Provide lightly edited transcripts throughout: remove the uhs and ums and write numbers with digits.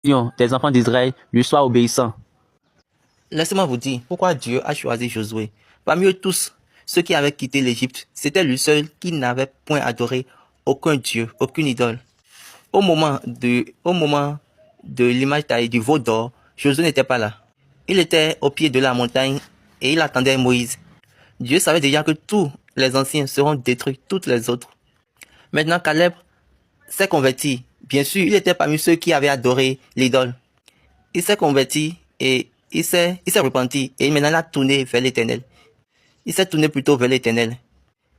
des enfants d'Israël lui soient obéissants. Laissez-moi vous dire pourquoi Dieu a choisi Josué. Parmi eux tous, ceux qui avaient quitté l'Égypte, c'était lui seul qui n'avait point adoré aucun dieu, aucune idole. Au moment de l'image taillée du veau d'or, Josué n'était pas là. Il était au pied de la montagne et il attendait Moïse. Dieu savait déjà que tous les anciens seront détruits, toutes les autres. Maintenant, Caleb s'est converti. Bien sûr, il était parmi ceux qui avaient adoré l'idole. Il s'est converti et il s'est repenti. Et maintenant, il a tourné vers l'Éternel. Il s'est tourné plutôt vers l'Éternel.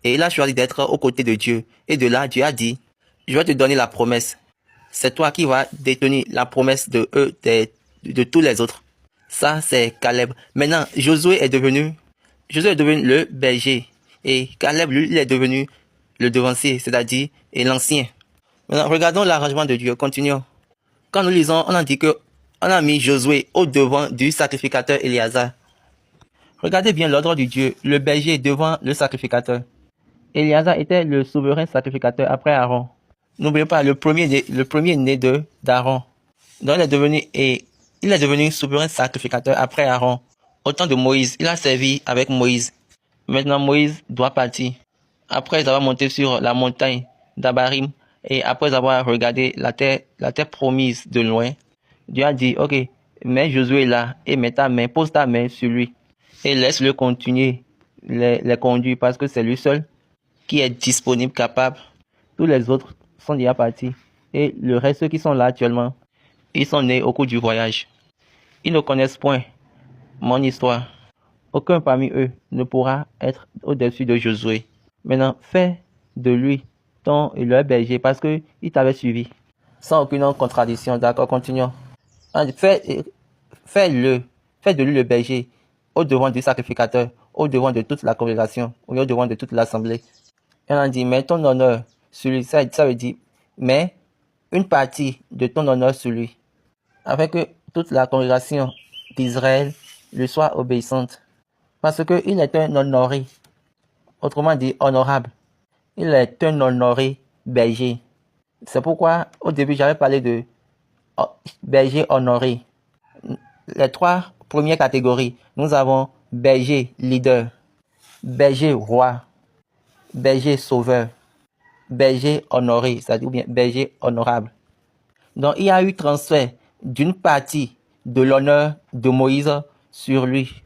Et il a choisi d'être aux côtés de Dieu. Et de là, Dieu a dit, je vais te donner la promesse. C'est toi qui vas détenir la promesse de eux, de tous les autres. Ça, c'est Caleb. Maintenant, Josué est devenu le berger. Et Caleb, lui, il est devenu le devancier, c'est-à-dire l'ancien. Maintenant, regardons l'arrangement de Dieu. Continuons. Quand nous lisons, on a dit que on a mis Josué au devant du sacrificateur Éléazar. Regardez bien l'ordre du Dieu. Le berger devant le sacrificateur. Éléazar était le souverain sacrificateur après Aaron. N'oubliez pas le premier né d'Aaron. Donc il est devenu souverain sacrificateur après Aaron. Au temps de Moïse, il a servi avec Moïse. Maintenant Moïse doit partir. Après avoir monté sur la montagne d'Abarim et après avoir regardé la terre promise de loin, Dieu a dit, ok, mets Josué là et pose ta main sur lui et laisse-le continuer les conduire parce que c'est lui seul qui est disponible, capable. Tous les autres sont déjà partis. Et le reste, ceux qui sont là actuellement, ils sont nés au cours du voyage. Ils ne connaissent point mon histoire. Aucun parmi eux ne pourra être au-dessus de Josué. Maintenant, fais de lui leur berger parce qu'il t'avait suivi. Sans aucune contradiction. D'accord, continuons. Fais de lui le berger au devant du sacrificateur, au devant de toute la congrégation, au devant de toute l'assemblée. Et on a dit, mets ton honneur sur lui. Ça veut dire, mets une partie de ton honneur sur lui, afin que toute la congrégation d'Israël lui soit obéissante. Parce qu'il est un honoré, autrement dit honorable. Il est un honoré berger. C'est pourquoi au début j'avais parlé de berger honoré. Les trois premières catégories, nous avons berger leader, berger roi, berger sauveur, berger honoré, c'est-à-dire bien berger honorable. Donc il y a eu transfert d'une partie de l'honneur de Moïse sur lui.